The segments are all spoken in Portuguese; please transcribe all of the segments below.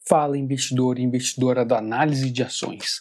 Fala investidor e investidora da análise de ações.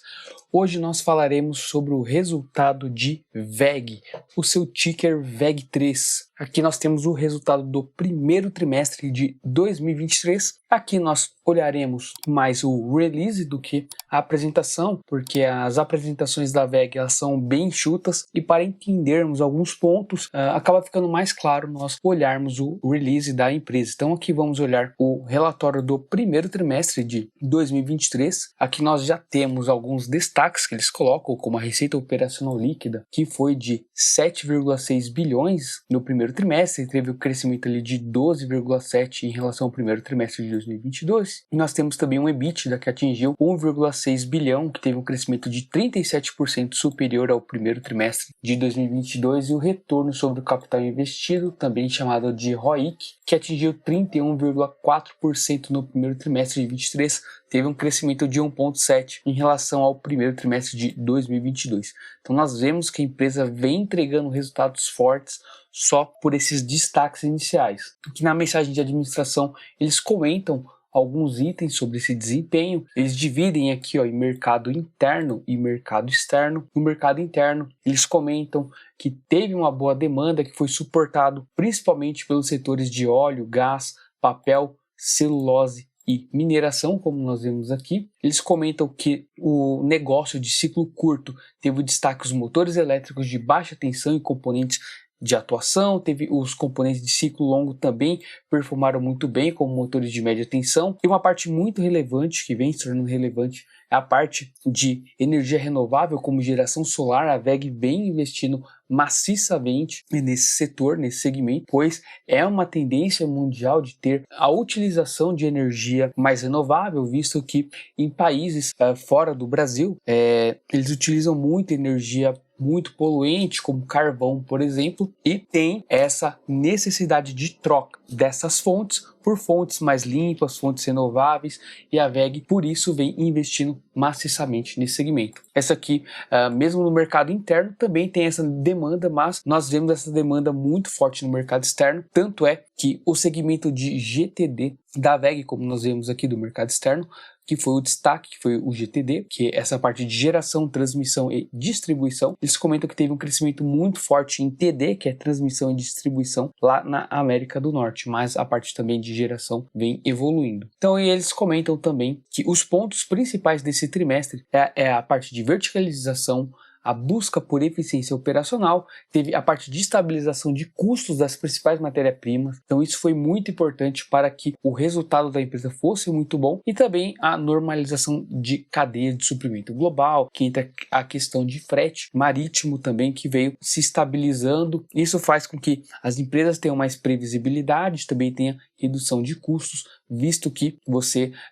Hoje nós falaremos sobre o resultado de VEG, o seu ticker VEG3. Aqui nós temos o resultado do primeiro trimestre de 2023. Aqui nós olharemos mais o release do que a apresentação, porque as apresentações da VEG elas são bem enxutas e para entendermos alguns pontos, acaba ficando mais claro nós olharmos o release da empresa. Então aqui vamos olhar o relatório do primeiro trimestre de 2023. Aqui nós já temos alguns destaques que eles colocam, como a receita operacional líquida, que foi de 7,6 bilhões no primeiro trimestre, teve o crescimento ali de 12,7 em relação ao primeiro trimestre de 2022. E nós temos também um EBITDA que atingiu 1,6 bilhão, que teve um crescimento de 37% superior ao primeiro trimestre de 2022, e o retorno sobre o capital investido, também chamado de ROIC, que atingiu 31,4% no primeiro trimestre de 2023, teve um crescimento de 1,7 em relação ao primeiro trimestre de 2022. Então nós vemos que a empresa vem entregando resultados fortes só por esses destaques iniciais. Aqui na mensagem de administração eles comentam alguns itens sobre esse desempenho. Eles dividem aqui em mercado interno e mercado externo. No mercado interno eles comentam que teve uma boa demanda que foi suportado principalmente pelos setores de óleo, gás, papel, celulose e mineração, como nós vemos aqui. Eles comentam que o negócio de ciclo curto teve o destaque os motores elétricos de baixa tensão e componentes de atuação, teve os componentes de ciclo longo também performaram muito bem, como motores de média tensão. E uma parte muito relevante, que vem se tornando relevante, é a parte de energia renovável, como geração solar. A VEG vem investindo maciçamente nesse setor, nesse segmento, pois é uma tendência mundial de ter a utilização de energia mais renovável, visto que em países fora do Brasil, eles utilizam muita energia muito poluente, como carvão, por exemplo, e tem essa necessidade de troca dessas fontes por fontes mais limpas, fontes renováveis, e a VEG por isso vem investindo maciçamente nesse segmento. Essa aqui, mesmo no mercado interno, também tem essa demanda, mas nós vemos essa demanda muito forte no mercado externo, tanto é que o segmento de GTD da VEG, como nós vemos aqui do mercado externo, que foi o destaque, que foi o GTD, que é essa parte de geração, transmissão e distribuição. Eles comentam que teve um crescimento muito forte em TD, que é transmissão e distribuição, lá na América do Norte, mas a parte também de geração vem evoluindo. Então eles comentam também que os pontos principais desse trimestre é a parte de verticalização, a busca por eficiência operacional, teve a parte de estabilização de custos das principais matérias-primas. Então isso foi muito importante para que o resultado da empresa fosse muito bom, e também a normalização de cadeia de suprimento global, que entra a questão de frete marítimo também, que veio se estabilizando. Isso faz com que as empresas tenham mais previsibilidade, também tenha redução de custos, visto que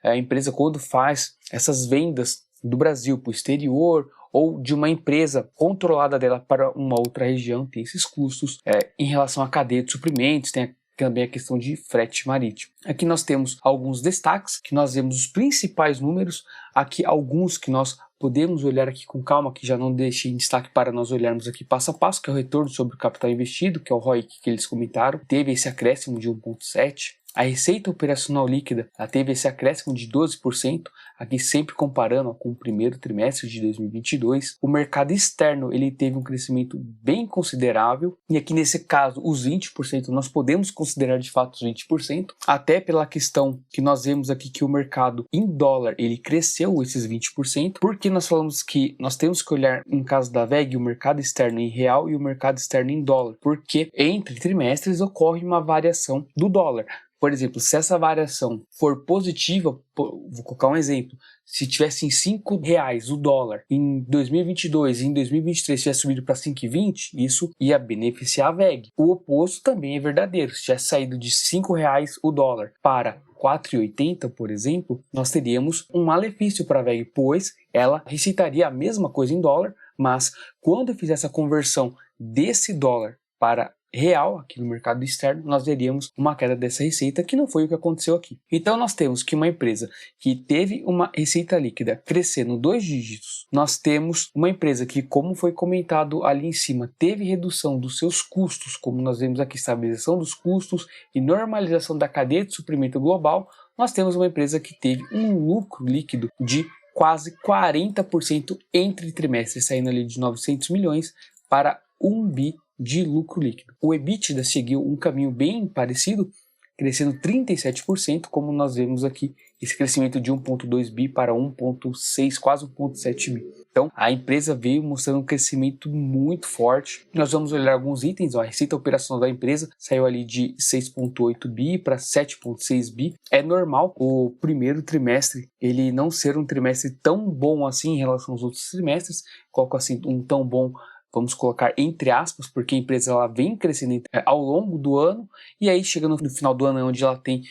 a empresa, quando faz essas vendas do Brasil para o exterior, ou de uma empresa controlada dela para uma outra região, tem esses custos. Em relação à cadeia de suprimentos, tem também a questão de frete marítimo. Aqui nós temos alguns destaques, que nós vemos os principais números, aqui alguns que nós podemos olhar aqui com calma, que já não deixei em destaque para nós olharmos aqui passo a passo, que é o retorno sobre o capital investido, que é o ROIC que eles comentaram, teve esse acréscimo de 1,7. A receita operacional líquida teve esse acréscimo de 12%, aqui sempre comparando com o primeiro trimestre de 2022. O mercado externo ele teve um crescimento bem considerável, e aqui nesse caso os 20% nós podemos considerar de fato os 20%, até pela questão que nós vemos aqui que o mercado em dólar ele cresceu esses 20%, porque nós falamos que nós temos que olhar, em caso da VEG, o mercado externo em real e o mercado externo em dólar, porque entre trimestres ocorre uma variação do dólar. Por exemplo, se essa variação for positiva, vou colocar um exemplo, se tivesse em R$5 o dólar em 2022 e em 2023 tivesse subido para 5,20, isso ia beneficiar a VEG. O oposto também é verdadeiro. Se tivesse saído de R$5 o dólar para 4,80, por exemplo, nós teríamos um malefício para a VEG, pois ela receitaria a mesma coisa em dólar, mas quando fizer essa conversão desse dólar para real aqui no mercado externo, nós veríamos uma queda dessa receita, que não foi o que aconteceu aqui. Então nós temos que uma empresa que teve uma receita líquida crescendo 2 dígitos, nós temos uma empresa que, como foi comentado ali em cima, teve redução dos seus custos, como nós vemos aqui, estabilização dos custos e normalização da cadeia de suprimento global. nós temos uma empresa que teve um lucro líquido de quase 40% entre trimestres, saindo ali de 900 milhões para 1 bi de lucro líquido. O EBITDA seguiu um caminho bem parecido, crescendo 37%, como nós vemos aqui, esse crescimento de 1,2 bi para 1,6, quase 1,7 bi. Então, a empresa veio mostrando um crescimento muito forte. Nós vamos olhar alguns itens, a receita operacional da empresa saiu ali de 6,8 bi para 7,6 bi. É normal o primeiro trimestre ele não ser um trimestre tão bom assim em relação aos outros trimestres, coloco assim um tão bom, vamos colocar entre aspas, porque a empresa ela vem crescendo ao longo do ano, e aí chega no final do ano onde ela tem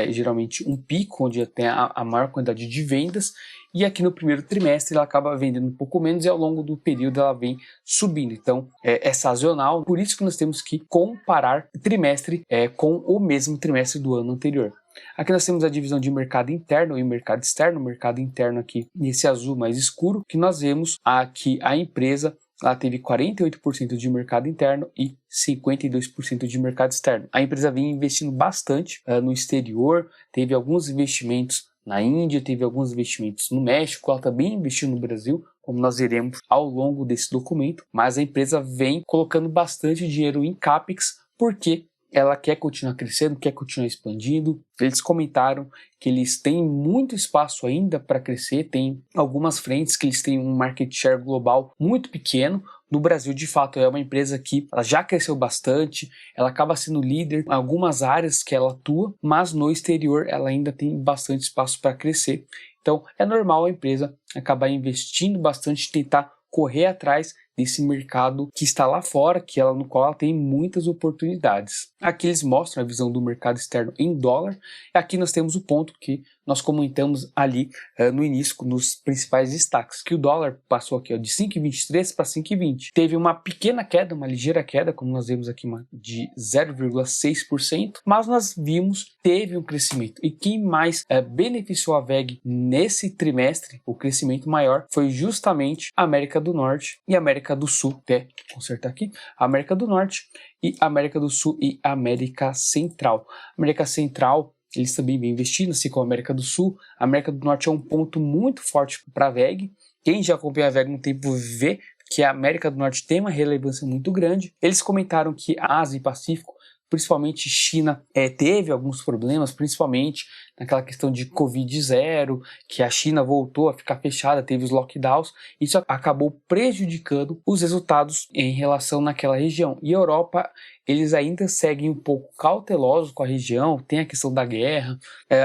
geralmente um pico, onde tem a maior quantidade de vendas, e aqui no primeiro trimestre ela acaba vendendo um pouco menos e ao longo do período ela vem subindo. Então é sazonal, por isso que nós temos que comparar trimestre com o mesmo trimestre do ano anterior. Aqui nós temos a divisão de mercado interno e mercado externo. O mercado interno aqui nesse azul mais escuro, que nós vemos aqui a empresa ela teve 48% de mercado interno e 52% de mercado externo. A empresa vem investindo bastante no exterior, teve alguns investimentos na Índia, teve alguns investimentos no México, ela também investiu no Brasil, como nós veremos ao longo desse documento, mas a empresa vem colocando bastante dinheiro em CAPEX, porque ela quer continuar crescendo, quer continuar expandindo. Eles comentaram que eles têm muito espaço ainda para crescer, tem algumas frentes que eles têm um market share global muito pequeno. No Brasil, de fato, é uma empresa que ela já cresceu bastante, ela acaba sendo líder em algumas áreas que ela atua, mas no exterior ela ainda tem bastante espaço para crescer. Então, é normal a empresa acabar investindo bastante, tentar correr atrás desse mercado que está lá fora, no qual ela tem muitas oportunidades. Aqui eles mostram a visão do mercado externo em dólar. E aqui nós temos o ponto que nós comentamos ali no início, nos principais destaques, que o dólar passou aqui de 5,23 para 5,20. Teve uma pequena queda, uma ligeira queda, como nós vemos aqui, de 0,6%, mas nós vimos teve um crescimento. E quem mais beneficiou a WEG nesse trimestre, o crescimento maior, foi justamente a América do Norte e a América do Sul, até consertar aqui, a América do Norte e América do Sul e América Central. América Central, eles também vêm investindo, assim como a América do Sul. A América do Norte é um ponto muito forte para a WEG. Quem já acompanha a WEG no tempo vê que a América do Norte tem uma relevância muito grande. Eles comentaram que a Ásia e Pacífico, principalmente China, teve alguns problemas, principalmente naquela questão de Covid-0, que a China voltou a ficar fechada, teve os lockdowns, isso acabou prejudicando os resultados em relação naquela região. E a Europa, eles ainda seguem um pouco cautelosos com a região, tem a questão da guerra,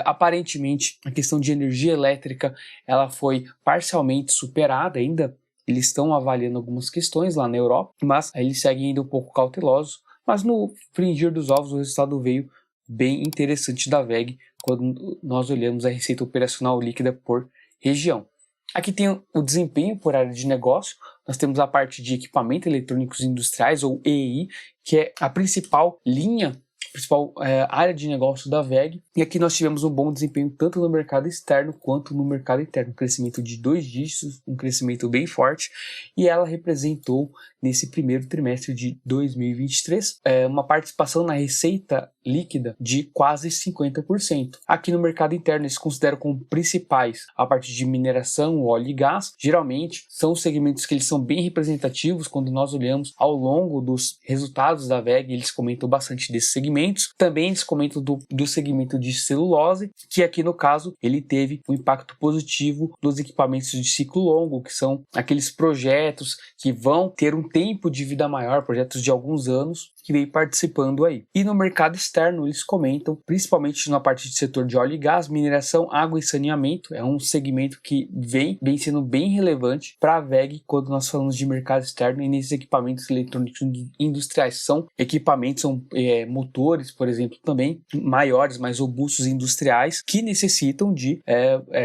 aparentemente a questão de energia elétrica, ela foi parcialmente superada ainda, eles estão avaliando algumas questões lá na Europa, mas eles seguem ainda um pouco cautelosos. Mas no fringir dos ovos o resultado veio bem interessante da WEG quando nós olhamos a receita operacional líquida por região. Aqui tem o desempenho por área de negócio. Nós temos a parte de equipamentos eletrônicos industriais, ou EI, que é a principal linha, principal área de negócio da WEG. E aqui nós tivemos um bom desempenho tanto no mercado externo quanto no mercado interno. Um crescimento de 2 dígitos, um crescimento bem forte. E ela representou, nesse primeiro trimestre de 2023, uma participação na receita líquida de quase 50%. Aqui no mercado interno eles consideram como principais a parte de mineração, óleo e gás. Geralmente são segmentos que eles são bem representativos quando nós olhamos ao longo dos resultados da WEG, eles comentam bastante desses segmentos. Também eles comentam do segmento de celulose, que aqui no caso ele teve um impacto positivo nos equipamentos de ciclo longo, que são aqueles projetos que vão ter um tempo de vida maior, projetos de alguns anos, que vem participando aí. E no mercado externo eles comentam, principalmente na parte de setor de óleo e gás, mineração, água e saneamento, é um segmento que vem sendo bem relevante para a WEG quando nós falamos de mercado externo e nesses equipamentos eletrônicos industriais. São equipamentos, são motores, por exemplo, também maiores, mais robustos industriais, que necessitam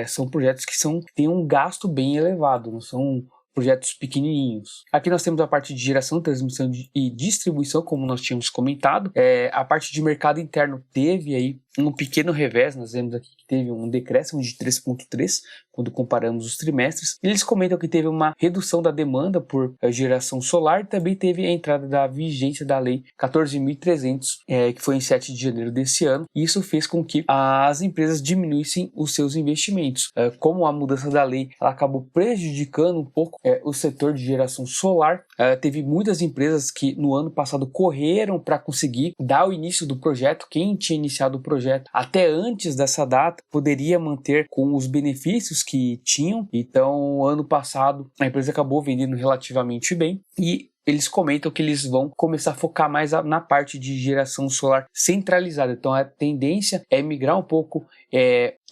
são projetos que têm um gasto bem elevado, não são projetos pequenininhos. Aqui nós temos a parte de geração, transmissão e distribuição, como nós tínhamos comentado. A parte de mercado interno teve aí um pequeno revés. Nós vemos aqui que teve um decréscimo de 3,3 quando comparamos os trimestres. Eles comentam que teve uma redução da demanda por geração solar e também teve a entrada da vigência da Lei 14.300, que foi em 7 de janeiro desse ano. E isso fez com que as empresas diminuíssem os seus investimentos. Como a mudança da lei ela acabou prejudicando um pouco o setor de geração solar, teve muitas empresas que no ano passado correram para conseguir dar o início do projeto. Quem tinha iniciado o projeto até antes dessa data poderia manter com os benefícios que tinham. Então, ano passado a empresa acabou vendendo relativamente bem e eles comentam que eles vão começar a focar mais na parte de geração solar centralizada. Então, a tendência é migrar um pouco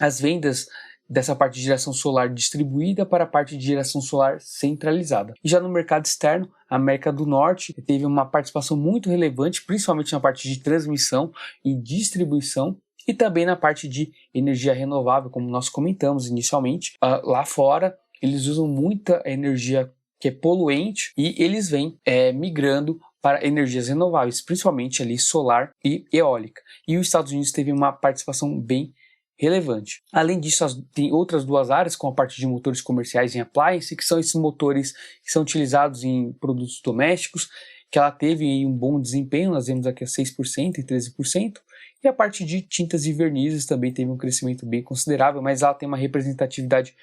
as vendas dessa parte de geração solar distribuída para a parte de geração solar centralizada. E já no mercado externo, a América do Norte teve uma participação muito relevante, principalmente na parte de transmissão e distribuição, e também na parte de energia renovável, como nós comentamos inicialmente. Lá fora, eles usam muita energia que é poluente e eles vêm migrando para energias renováveis, principalmente ali solar e eólica. E os Estados Unidos teve uma participação bem relevante. Além disso, tem outras duas áreas, com a parte de motores comerciais em appliance, que são esses motores que são utilizados em produtos domésticos, que ela teve um bom desempenho. Nós vemos aqui a 6% e 13%. E a parte de tintas e vernizes também teve um crescimento bem considerável, mas ela tem uma representatividade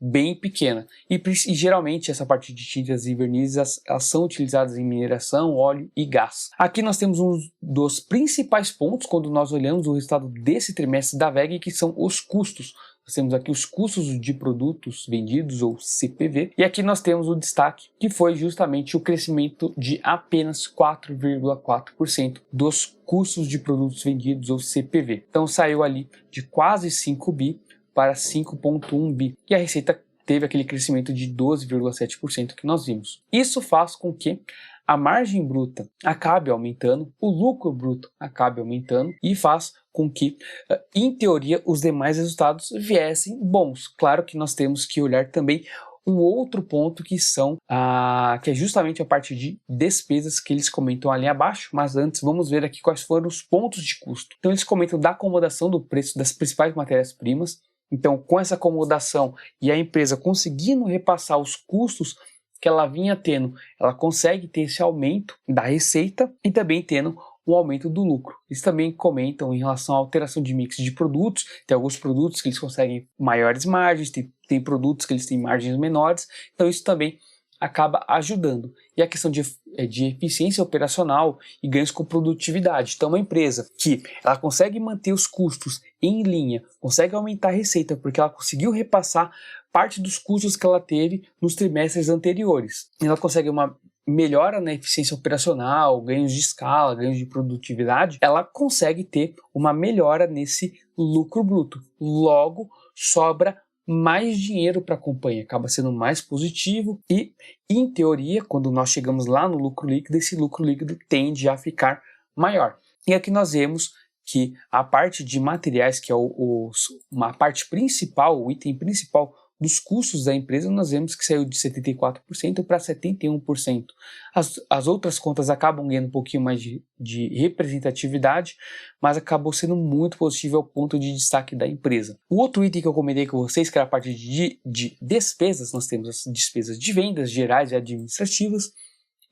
bem pequena. E geralmente essa parte de tintas e vernizes elas são utilizadas em mineração, óleo e gás. Aqui nós temos um dos principais pontos quando nós olhamos o resultado desse trimestre da WEG, que são os custos. Nós temos aqui os custos de produtos vendidos, ou CPV, e aqui nós temos o destaque, que foi justamente o crescimento de apenas 4,4% dos custos de produtos vendidos, ou CPV. Então saiu ali de quase 5 bi para 5,1 bi. E a receita teve aquele crescimento de 12,7% que nós vimos. Isso faz com que a margem bruta acabe aumentando, o lucro bruto acabe aumentando e faz com que, em teoria, os demais resultados viessem bons. Claro que nós temos que olhar também um outro ponto que é justamente a parte de despesas que eles comentam ali abaixo, mas antes vamos ver aqui quais foram os pontos de custo. Então eles comentam da acomodação do preço das principais matérias-primas. Então, com essa acomodação e a empresa conseguindo repassar os custos que ela vinha tendo, ela consegue ter esse aumento da receita e também tendo um aumento do lucro. Eles também comentam em relação à alteração de mix de produtos. Tem alguns produtos que eles conseguem maiores margens, tem produtos que eles têm margens menores, então isso também acaba ajudando. E a questão de eficiência operacional e ganhos com produtividade. Então, uma empresa que ela consegue manter os custos em linha, consegue aumentar a receita, porque ela conseguiu repassar parte dos custos que ela teve nos trimestres anteriores. Ela consegue uma melhora na eficiência operacional, ganhos de escala, ganhos de produtividade, ela consegue ter uma melhora nesse lucro bruto. Logo, sobra mais dinheiro para a companhia, acaba sendo mais positivo e, em teoria, quando nós chegamos lá no lucro líquido, esse lucro líquido tende a ficar maior. E aqui nós vemos que a parte de materiais, que é uma parte principal, o item principal dos custos da empresa, nós vemos que saiu de 74% para 71%. As outras contas acabam ganhando um pouquinho mais de representatividade, mas acabou sendo muito positivo ao ponto de destaque da empresa. O outro item que eu comentei com vocês, que era a parte de despesas, nós temos as despesas de vendas gerais e administrativas,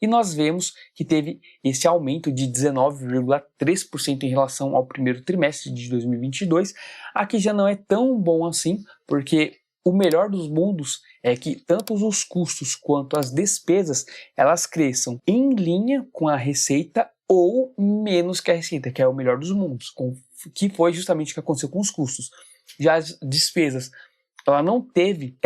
e nós vemos que teve esse aumento de 19,3% em relação ao primeiro trimestre de 2022. Aqui já não é tão bom assim, porque o melhor dos mundos é que tanto os custos quanto as despesas elas cresçam em linha com a receita ou menos que a receita, que é o melhor dos mundos, que foi justamente o que aconteceu com os custos. Já as despesas, ela não teve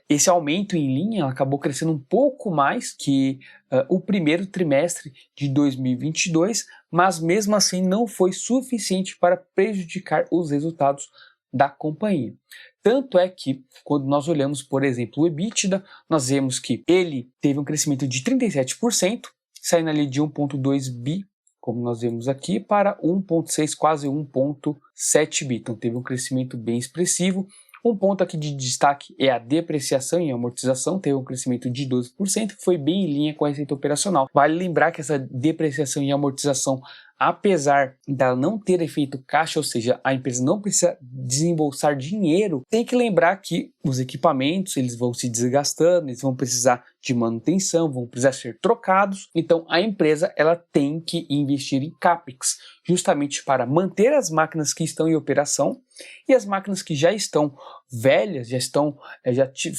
esse aumento em linha, ela acabou crescendo um pouco mais que o primeiro trimestre de 2022, mas mesmo assim não foi suficiente para prejudicar os resultados da companhia. Tanto é que, quando nós olhamos, por exemplo, o EBITDA, nós vemos que ele teve um crescimento de 37%, saindo ali de 1,2 bi, como nós vemos aqui, para 1,6, quase 1,7 bi. Então teve um crescimento bem expressivo. Um ponto aqui de destaque é a depreciação e amortização, teve um crescimento de 12%, que foi bem em linha com a receita operacional. Vale lembrar que essa depreciação e amortização apesar dela não ter efeito caixa, ou seja, a empresa não precisa desembolsar dinheiro, tem que lembrar que os equipamentos eles vão se desgastando, eles vão precisar de manutenção, vão precisar ser trocados. Então a empresa ela tem que investir em CAPEX, justamente para manter as máquinas que estão em operação e as máquinas que já estão velhas, já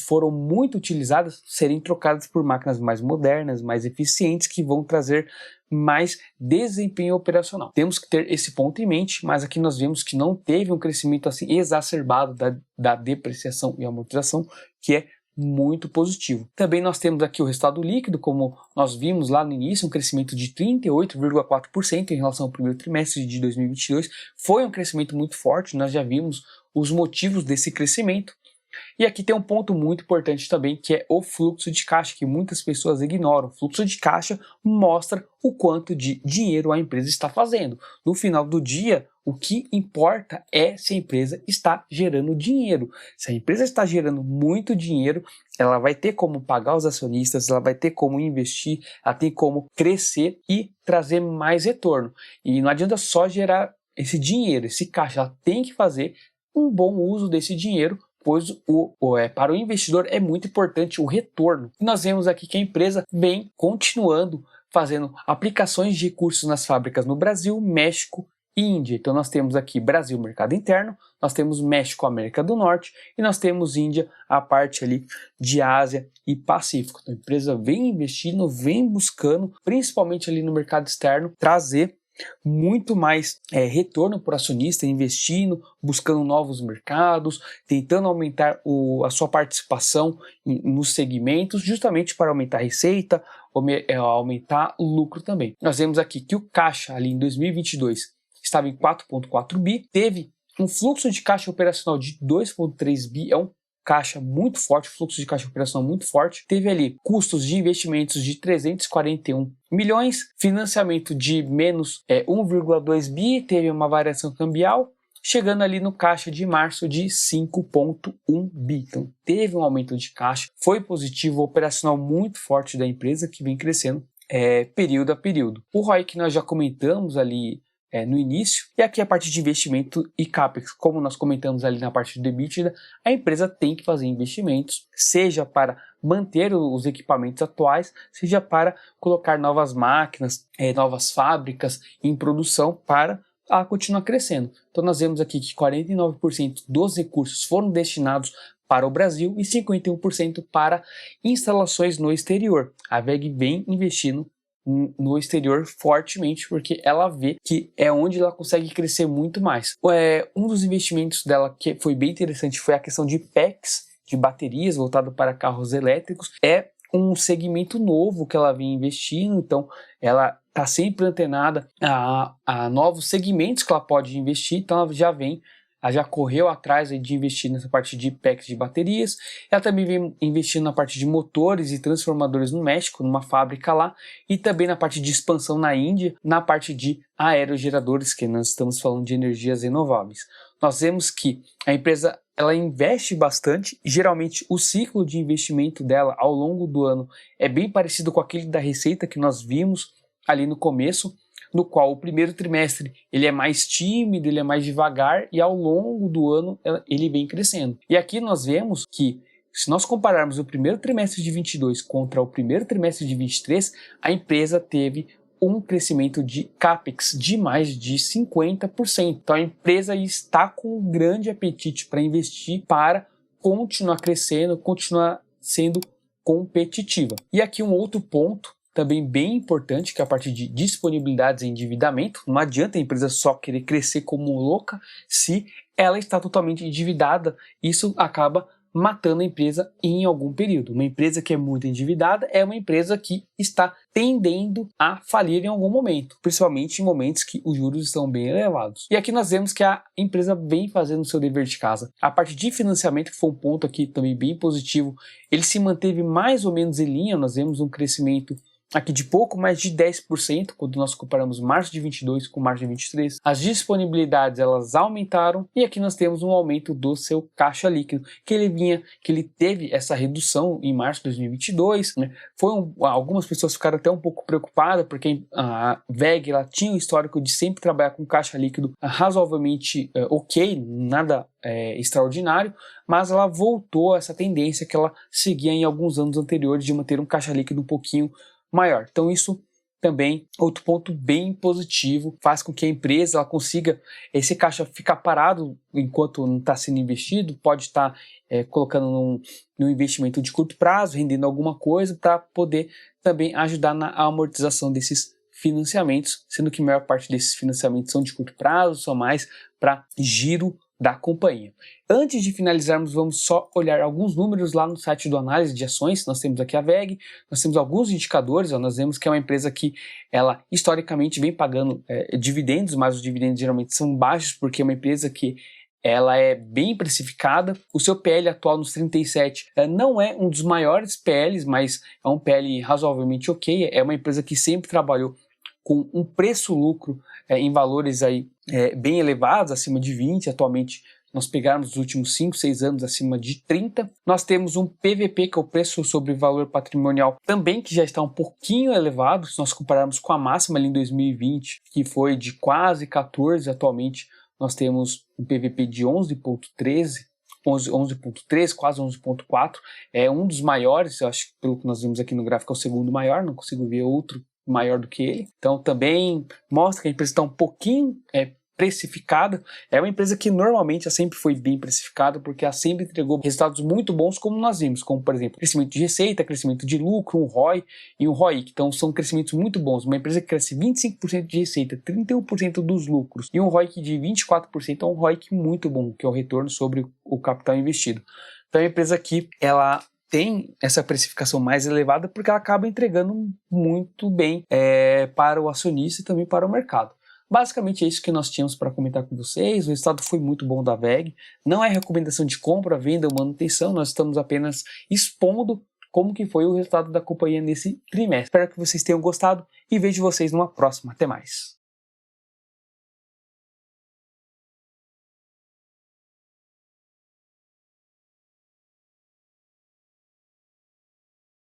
foram muito utilizadas, serem trocadas por máquinas mais modernas, mais eficientes, que vão trazer mais desempenho operacional. Temos que ter esse ponto em mente, mas aqui nós vemos que não teve um crescimento assim exacerbado da depreciação e amortização, que é muito positivo. Também nós temos aqui o resultado líquido, como nós vimos lá no início, um crescimento de 38,4% em relação ao primeiro trimestre de 2022. Foi um crescimento muito forte, nós já vimos os motivos desse crescimento. E aqui tem um ponto muito importante também, que é o fluxo de caixa, que muitas pessoas ignoram. O fluxo de caixa mostra o quanto de dinheiro a empresa está fazendo. No final do dia, o que importa é se a empresa está gerando dinheiro. Se a empresa está gerando muito dinheiro, ela vai ter como pagar os acionistas, ela vai ter como investir, ela tem como crescer e trazer mais retorno. E não adianta só gerar esse dinheiro, esse caixa, ela tem que fazer um bom uso desse dinheiro, pois para o investidor é muito importante o retorno. E nós vemos aqui que a empresa vem continuando fazendo aplicações de recursos nas fábricas no Brasil, México e Índia. Então nós temos aqui Brasil, mercado interno, nós temos México, América do Norte, e nós temos Índia, a parte ali de Ásia e Pacífico. Então a empresa vem investindo, vem buscando, principalmente ali no mercado externo, trazer muito mais retorno para o acionista, investindo, buscando novos mercados, tentando aumentar a sua participação nos segmentos, justamente para aumentar a receita, aumentar o lucro também. Nós vemos aqui que o caixa ali em 2022 estava em 4,4 bi, teve um fluxo de caixa operacional de 2,3 bi, é um caixa muito forte, fluxo de caixa operacional muito forte. Teve ali custos de investimentos de 341 milhões, financiamento de menos 1,2 bi, teve uma variação cambial, chegando ali no caixa de março de 5,1 bi. Então teve um aumento de caixa, foi positivo, operacional muito forte da empresa que vem crescendo período a período. O ROI que nós já comentamos ali no início, e aqui a parte de investimento e CAPEX, como nós comentamos ali na parte do EBITDA, a empresa tem que fazer investimentos, seja para manter os equipamentos atuais, seja para colocar novas máquinas, novas fábricas em produção para continuar crescendo. Então nós vemos aqui que 49% dos recursos foram destinados para o Brasil e 51% para instalações no exterior. A WEG vem investindo no exterior fortemente, porque ela vê que é onde ela consegue crescer muito mais. Um dos investimentos dela que foi bem interessante foi a questão de packs, de baterias voltado para carros elétricos. É um segmento novo que ela vem investindo, então ela está sempre antenada a novos segmentos que ela pode investir, então ela já correu atrás de investir nessa parte de packs de baterias. Ela também vem investindo na parte de motores e transformadores no México, numa fábrica lá, e também na parte de expansão na Índia, na parte de aerogeradores, que nós estamos falando de energias renováveis. Nós vemos que a empresa ela investe bastante, e geralmente o ciclo de investimento dela ao longo do ano é bem parecido com aquele da receita que nós vimos ali no começo, no qual o primeiro trimestre ele é mais tímido, ele é mais devagar, e ao longo do ano ele vem crescendo. E aqui nós vemos que, se nós compararmos o primeiro trimestre de 22 contra o primeiro trimestre de 23, a empresa teve um crescimento de CAPEX de mais de 50%. Então a empresa está com um grande apetite para investir, para continuar crescendo, continuar sendo competitiva. E aqui um outro ponto também bem importante, que é a parte de disponibilidades e endividamento. Não adianta a empresa só querer crescer como louca se ela está totalmente endividada. Isso acaba matando a empresa em algum período. Uma empresa que é muito endividada é uma empresa que está tendendo a falir em algum momento, principalmente em momentos que os juros estão bem elevados. E aqui nós vemos que a empresa vem fazendo o seu dever de casa. A parte de financiamento, que foi um ponto aqui também bem positivo, ele se manteve mais ou menos em linha. Nós vemos um crescimento aqui de pouco mais de 10% quando nós comparamos março de 22 com março de 23. As disponibilidades elas aumentaram e aqui nós temos um aumento do seu caixa líquido, que ele teve essa redução em março de 2022, né? Algumas pessoas ficaram até um pouco preocupadas porque a WEG ela tinha um histórico de sempre trabalhar com caixa líquido razoavelmente ok, nada extraordinário, mas ela voltou a essa tendência que ela seguia em alguns anos anteriores de manter um caixa líquido um pouquinho maior. Então isso também, outro ponto bem positivo, faz com que a empresa ela consiga esse caixa ficar parado enquanto não está sendo investido, pode estar colocando num investimento de curto prazo, rendendo alguma coisa para poder também ajudar na amortização desses financiamentos, sendo que a maior parte desses financiamentos são de curto prazo, são mais para giro da companhia. Antes de finalizarmos, vamos só olhar alguns números lá no site do Análise de Ações. Nós temos aqui a WEG, nós temos alguns indicadores, nós vemos que é uma empresa que ela historicamente vem pagando dividendos, mas os dividendos geralmente são baixos porque é uma empresa que ela é bem precificada. O seu PL atual nos 37 não é um dos maiores PLs, mas é um PL razoavelmente ok. É uma empresa que sempre trabalhou com um preço-lucro em valores aí, bem elevados, acima de 20, atualmente nós pegarmos os últimos 5, 6 anos acima de 30. Nós temos um PVP, que é o preço sobre valor patrimonial, também que já está um pouquinho elevado, se nós compararmos com a máxima ali em 2020, que foi de quase 14, atualmente nós temos um PVP de 11,13, 11,3, quase 11,4, é um dos maiores, eu acho que pelo que nós vimos aqui no gráfico é o segundo maior, não consigo ver outro maior do que ele. Então também mostra que a empresa está um pouquinho precificada. É uma empresa que normalmente sempre foi bem precificada porque ela sempre entregou resultados muito bons, como nós vimos, como por exemplo crescimento de receita, crescimento de lucro, um ROI e um ROIC. Então são crescimentos muito bons. Uma empresa que cresce 25% de receita, 31% dos lucros e um ROIC de 24% é um ROIC muito bom, que é o retorno sobre o capital investido. Então é uma empresa que ela tem essa precificação mais elevada porque ela acaba entregando muito bem para o acionista e também para o mercado. Basicamente é isso que nós tínhamos para comentar com vocês. O resultado foi muito bom da WEG. Não é recomendação de compra, venda ou manutenção. Nós estamos apenas expondo como que foi o resultado da companhia nesse trimestre. Espero que vocês tenham gostado e vejo vocês numa próxima. Até mais.